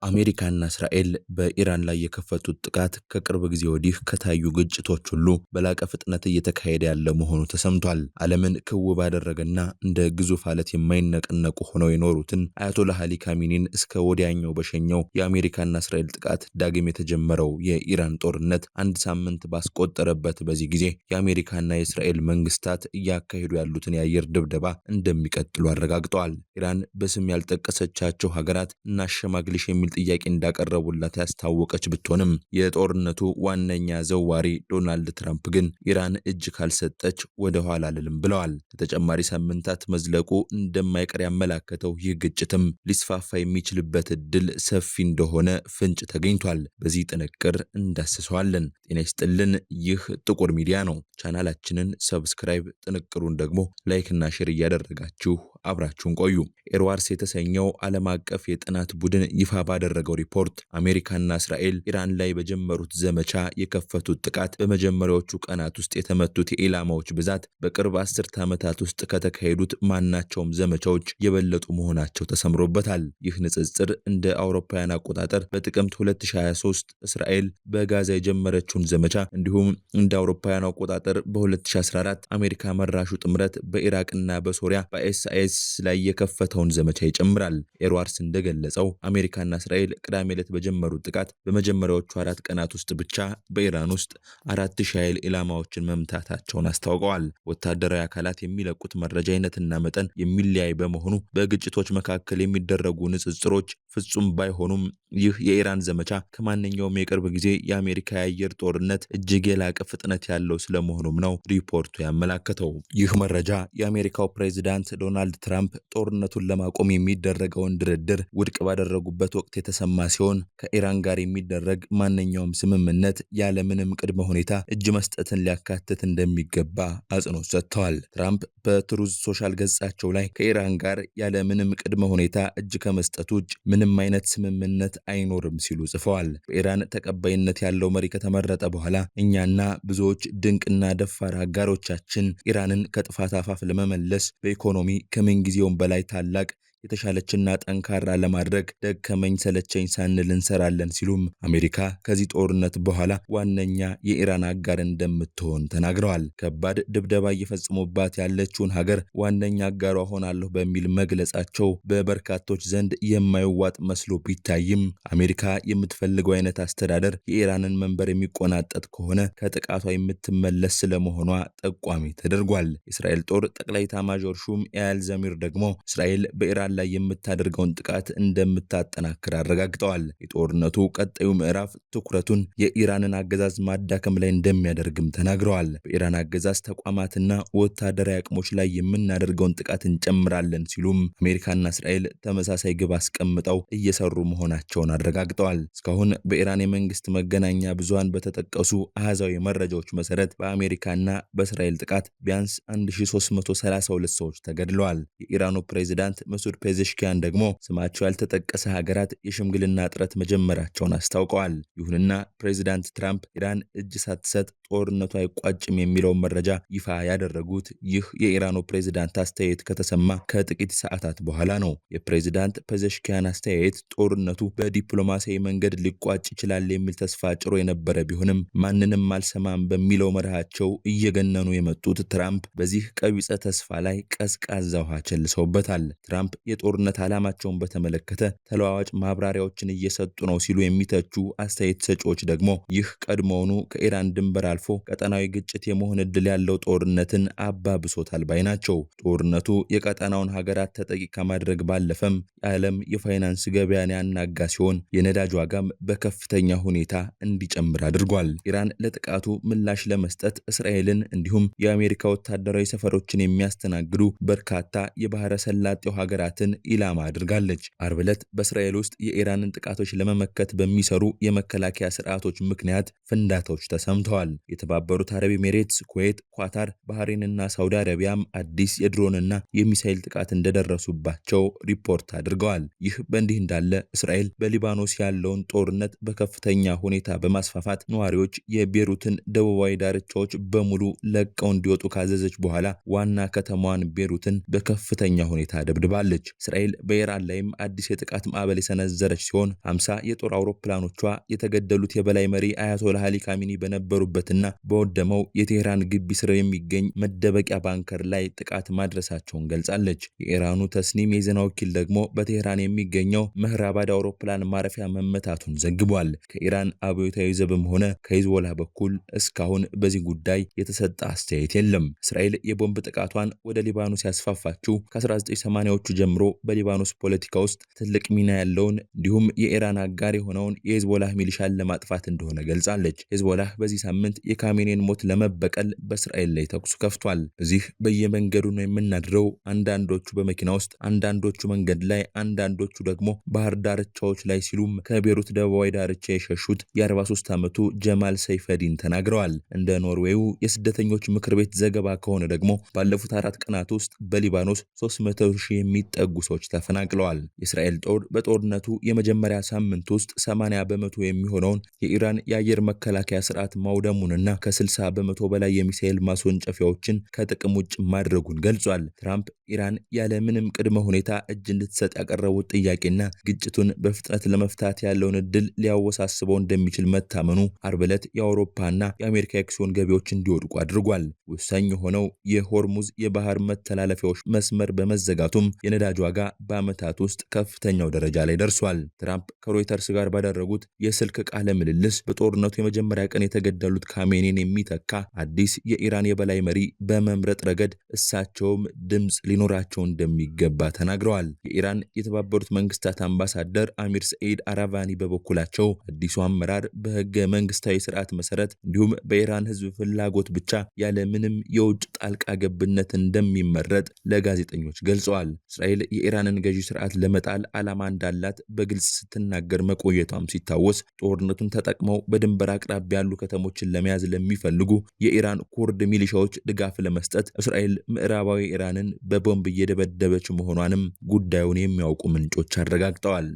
አሜሪካና እስራኤል በኢራን ላይ የከፈቱት ጥቃት ከቅርብ ጊዜ ወዲህ ከታዩ ግጭቶች ሁሉ በላቀ ፍጥነት እየተካሄደ ያለ መሆኑ ተሰምቷል። ዓለምን ክው ባደረገና እንደ ግዙፍ አለት የማይነቀነቁ ሆነው የኖሩትን አያቶላህ አሊ ካሚኒን እስከ ወዲያኛው በሸኘው የአሜሪካና እስራኤል ጥቃት ዳግም የተጀመረው የኢራን ጦርነት አንድ ሳምንት ባስቆጠረበት በዚህ ጊዜ የአሜሪካና የእስራኤል መንግስታት እያካሄዱ ያሉትን የአየር ድብደባ እንደሚቀጥሉ አረጋግጠዋል። ኢራን በስም ያልጠቀሰቻቸው ሀገራት እናሸማግልሽ የሚል ጥያቄ እንዳቀረቡላት ያስታወቀች ብትሆንም የጦርነቱ ዋነኛ ዘዋሪ ዶናልድ ትራምፕ ግን ኢራን እጅ ካልሰጠች ወደ ኋላ አልልም ብለዋል። ለተጨማሪ ሳምንታት መዝለቁ እንደማይቀር ያመላከተው ይህ ግጭትም ሊስፋፋ የሚችልበት እድል ሰፊ እንደሆነ ፍንጭ ተገኝቷል። በዚህ ጥንቅር እንዳስሰዋለን። ጤና ይስጥልን። ይህ ጥቁር ሚዲያ ነው። ቻናላችንን ሰብስክራይብ፣ ጥንቅሩን ደግሞ ላይክና ሼር እያደረጋችሁ አብራችሁን ቆዩ። ኤርዋርስ የተሰኘው ዓለም አቀፍ የጥናት ቡድን ይፋ ባደረገው ሪፖርት አሜሪካና እስራኤል ኢራን ላይ በጀመሩት ዘመቻ የከፈቱት ጥቃት በመጀመሪያዎቹ ቀናት ውስጥ የተመቱት የኢላማዎች ብዛት በቅርብ 10 ዓመታት ውስጥ ከተካሄዱት ማናቸውም ዘመቻዎች የበለጡ መሆናቸው ተሰምሮበታል። ይህ ንጽጽር እንደ አውሮፓውያን አቆጣጠር በጥቅምት 2023 እስራኤል በጋዛ የጀመረችውን ዘመቻ እንዲሁም እንደ አውሮፓውያን አቆጣጠር በ2014 አሜሪካ መራሹ ጥምረት በኢራቅና በሶሪያ በኤስአይኤስ ላይ የከፈተውን ዘመቻ ይጨምራል። ኤርዋርስ እንደገለጸው አሜሪካና እስራኤል ቅዳሜ ዕለት በጀመሩት ጥቃት በመጀመሪያዎቹ 4 ቀናት ውስጥ ብቻ በኢራን ውስጥ 4000 ያህል ኢላማዎችን መምታታቸውን አስታውቀዋል። ወታደራዊ አካላት የሚለቁት መረጃ አይነትና መጠን የሚለያይ በመሆኑ በግጭቶች መካከል የሚደረጉ ንጽጽሮች ፍጹም ባይሆኑም ይህ የኢራን ዘመቻ ከማንኛውም የቅርብ ጊዜ የአሜሪካ የአየር ጦርነት እጅግ የላቀ ፍጥነት ያለው ስለመሆኑም ነው ሪፖርቱ ያመላከተው። ይህ መረጃ የአሜሪካው ፕሬዝዳንት ዶናልድ ትራምፕ ጦርነቱን ለማቆም የሚደረገውን ድርድር ውድቅ ባደረጉበት ወቅት የተሰማ ሲሆን ከኢራን ጋር የሚደረግ ማንኛውም ስምምነት ያለምንም ቅድመ ሁኔታ እጅ መስጠትን ሊያካትት እንደሚገባ አጽንኦት ሰጥተዋል። ትራምፕ በትሩዝ ሶሻል ገጻቸው ላይ ከኢራን ጋር ያለምንም ቅድመ ሁኔታ እጅ ከመስጠት ውጭ ምንም አይነት ስምምነት አይኖርም ሲሉ ጽፈዋል። በኢራን ተቀባይነት ያለው መሪ ከተመረጠ በኋላ እኛና ብዙዎች ድንቅና ደፋር አጋሮቻችን ኢራንን ከጥፋት አፋፍ ለመመለስ በኢኮኖሚ ከምንጊዜውም በላይ ታላቅ የተሻለችና ጠንካራ ለማድረግ ደከመኝ ሰለቸኝ ሳንል እንሰራለን ሲሉም አሜሪካ ከዚህ ጦርነት በኋላ ዋነኛ የኢራን አጋር እንደምትሆን ተናግረዋል። ከባድ ድብደባ እየፈጸሙባት ያለችውን ሀገር ዋነኛ አጋሯ ሆናለሁ በሚል መግለጻቸው በበርካቶች ዘንድ የማይዋጥ መስሎ ቢታይም አሜሪካ የምትፈልገው አይነት አስተዳደር የኢራንን መንበር የሚቆናጠጥ ከሆነ ከጥቃቷ የምትመለስ ስለመሆኗ ጠቋሚ ተደርጓል። የእስራኤል ጦር ጠቅላይ ኤታማዦር ሹም ኤያል ዘሚር ደግሞ እስራኤል በኢራን ላይ የምታደርገውን ጥቃት እንደምታጠናክር አረጋግጠዋል። የጦርነቱ ቀጣዩ ምዕራፍ ትኩረቱን የኢራንን አገዛዝ ማዳከም ላይ እንደሚያደርግም ተናግረዋል። በኢራን አገዛዝ ተቋማትና ወታደራዊ አቅሞች ላይ የምናደርገውን ጥቃት እንጨምራለን ሲሉም አሜሪካና እስራኤል ተመሳሳይ ግብ አስቀምጠው እየሰሩ መሆናቸውን አረጋግጠዋል። እስካሁን በኢራን የመንግስት መገናኛ ብዙሃን በተጠቀሱ አሃዛዊ መረጃዎች መሰረት በአሜሪካና በእስራኤል ጥቃት ቢያንስ 1332 ሰዎች ተገድለዋል። የኢራኑ ፕሬዝዳንት መሱድ ፔዜሽኪያን ደግሞ ስማቸው ያልተጠቀሰ ሀገራት የሽምግልና ጥረት መጀመራቸውን አስታውቀዋል። ይሁንና ፕሬዚዳንት ትራምፕ ኢራን እጅ ሳትሰጥ ጦርነቱ አይቋጭም የሚለውን መረጃ ይፋ ያደረጉት ይህ የኢራኑ ፕሬዝዳንት አስተያየት ከተሰማ ከጥቂት ሰዓታት በኋላ ነው። የፕሬዝዳንት ፔዜሽኪያን አስተያየት ጦርነቱ በዲፕሎማሲያዊ መንገድ ሊቋጭ ይችላል የሚል ተስፋ ጭሮ የነበረ ቢሆንም ማንንም አልሰማም በሚለው መርሃቸው እየገነኑ የመጡት ትራምፕ በዚህ ቀቢጸ ተስፋ ላይ ቀዝቃዛ ውሃ ቸልሰውበታል። ትራምፕ የጦርነት ዓላማቸውን በተመለከተ ተለዋዋጭ ማብራሪያዎችን እየሰጡ ነው ሲሉ የሚተቹ አስተያየት ሰጪዎች ደግሞ ይህ ቀድሞውኑ ከኢራን ድንበር አልፎ ቀጠናዊ ግጭት የመሆን ዕድል ያለው ጦርነትን አባብሶታል ባይ ናቸው። ጦርነቱ የቀጠናውን ሀገራት ተጠቂ ከማድረግ ባለፈም የዓለም የፋይናንስ ገበያን ያናጋ ሲሆን የነዳጅ ዋጋም በከፍተኛ ሁኔታ እንዲጨምር አድርጓል። ኢራን ለጥቃቱ ምላሽ ለመስጠት እስራኤልን እንዲሁም የአሜሪካ ወታደራዊ ሰፈሮችን የሚያስተናግዱ በርካታ የባህረ ሰላጤው ሀገራትን ኢላማ አድርጋለች። አርብ ዕለት በእስራኤል ውስጥ የኢራንን ጥቃቶች ለመመከት በሚሰሩ የመከላከያ ስርዓቶች ምክንያት ፍንዳታዎች ተሰምተዋል። የተባበሩት አረብ ኤሚሬትስ፣ ኩዌት፣ ኳታር፣ ባህሬንና ሳውዲ አረቢያም አዲስ የድሮንና የሚሳኤል ጥቃት እንደደረሱባቸው ሪፖርት አድርገዋል። ይህ በእንዲህ እንዳለ እስራኤል በሊባኖስ ያለውን ጦርነት በከፍተኛ ሁኔታ በማስፋፋት ነዋሪዎች የቤሩትን ደቡባዊ ዳርቻዎች በሙሉ ለቀው እንዲወጡ ካዘዘች በኋላ ዋና ከተማዋን ቤሩትን በከፍተኛ ሁኔታ ደብድባለች። አስታውቃለች። እስራኤል በኢራን ላይም አዲስ የጥቃት ማዕበል የሰነዘረች ሲሆን 50 የጦር አውሮፕላኖቿ የተገደሉት የበላይ መሪ አያቶላህ አሊ ካሚኒ በነበሩበትና በወደመው የቴህራን ግቢ ስር የሚገኝ መደበቂያ ባንከር ላይ ጥቃት ማድረሳቸውን ገልጻለች። የኢራኑ ተስኒም የዜና ወኪል ደግሞ በቴህራን የሚገኘው መህራባድ አውሮፕላን ማረፊያ መመታቱን ዘግቧል። ከኢራን አብዮታዊ ዘብም ሆነ ከሂዝቦላህ በኩል እስካሁን በዚህ ጉዳይ የተሰጠ አስተያየት የለም። እስራኤል የቦምብ ጥቃቷን ወደ ሊባኖስ ያስፋፋችው ከ1980ዎቹ ጀምሮ በሊባኖስ ፖለቲካ ውስጥ ትልቅ ሚና ያለውን እንዲሁም የኢራን አጋር የሆነውን የሂዝቦላህ ሚሊሻን ለማጥፋት እንደሆነ ገልጻለች። ሂዝቦላህ በዚህ ሳምንት የካሜኔን ሞት ለመበቀል በእስራኤል ላይ ተኩስ ከፍቷል። እዚህ በየመንገዱ ነው የምናድረው፣ አንዳንዶቹ በመኪና ውስጥ፣ አንዳንዶቹ መንገድ ላይ፣ አንዳንዶቹ ደግሞ ባህር ዳርቻዎች ላይ ሲሉም ከቤሩት ደቡባዊ ዳርቻ የሸሹት የ43 ዓመቱ ጀማል ሰይፈዲን ተናግረዋል። እንደ ኖርዌዩ የስደተኞች ምክር ቤት ዘገባ ከሆነ ደግሞ ባለፉት 4 ቀናት ውስጥ በሊባኖስ 300,000 የሚጠጉ ሰዎች ተፈናቅለዋል። የእስራኤል ጦር በጦርነቱ የመጀመሪያ ሳምንት ውስጥ 80 በመቶ የሚሆነውን የኢራን የአየር መከላከያ ስርዓት ማውደሙንና ከ60 በመቶ በላይ የሚሳኤል ማስወንጨፊያዎችን ከጥቅም ውጭ ማድረጉን ገልጿል። ትራምፕ ኢራን ያለ ምንም ቅድመ ሁኔታ እጅ እንድትሰጥ ያቀረቡት ጥያቄና ግጭቱን በፍጥነት ለመፍታት ያለውን እድል ሊያወሳስበው እንደሚችል መታመኑ አርብ ዕለት የአውሮፓና የአሜሪካ አክሲዮን ገቢዎች እንዲወድቁ አድርጓል። ወሳኝ የሆነው የሆርሙዝ የባህር መተላለፊያዎች መስመር በመዘጋቱም የነዳጅ ዋጋ በዓመታት ውስጥ ከፍተኛው ደረጃ ላይ ደርሷል። ትራምፕ ከሮይተርስ ጋር ባደረጉት የስልክ ቃለ ምልልስ በጦርነቱ የመጀመሪያ ቀን የተገደሉት ካሜኒን የሚተካ አዲስ የኢራን የበላይ መሪ በመምረጥ ረገድ እሳቸውም ድምፅ ሊኖራቸው እንደሚገባ ተናግረዋል። የኢራን የተባበሩት መንግስታት አምባሳደር አሚር ሰኢድ አራቫኒ በበኩላቸው አዲሱ አመራር በህገ መንግስታዊ ስርዓት መሰረት እንዲሁም በኢራን ህዝብ ፍላጎት ብቻ ያለ ምንም የውጭ ጣልቃ ገብነት እንደሚመረጥ ለጋዜጠኞች ገልጸዋል። እስራኤል የኢራንን ገዢ ስርዓት ለመጣል ዓላማ እንዳላት በግልጽ ስትናገር መቆየቷም ሲታወስ ጦርነቱን ተጠቅመው በድንበር አቅራቢያ ያሉ ከተሞችን ለመያዝ ለሚፈልጉ የኢራን ኩርድ ሚሊሻዎች ድጋፍ ለመስጠት እስራኤል ምዕራባዊ ኢራንን በቦምብ እየደበደበች መሆኗንም ጉዳዩን የሚያውቁ ምንጮች አረጋግጠዋል።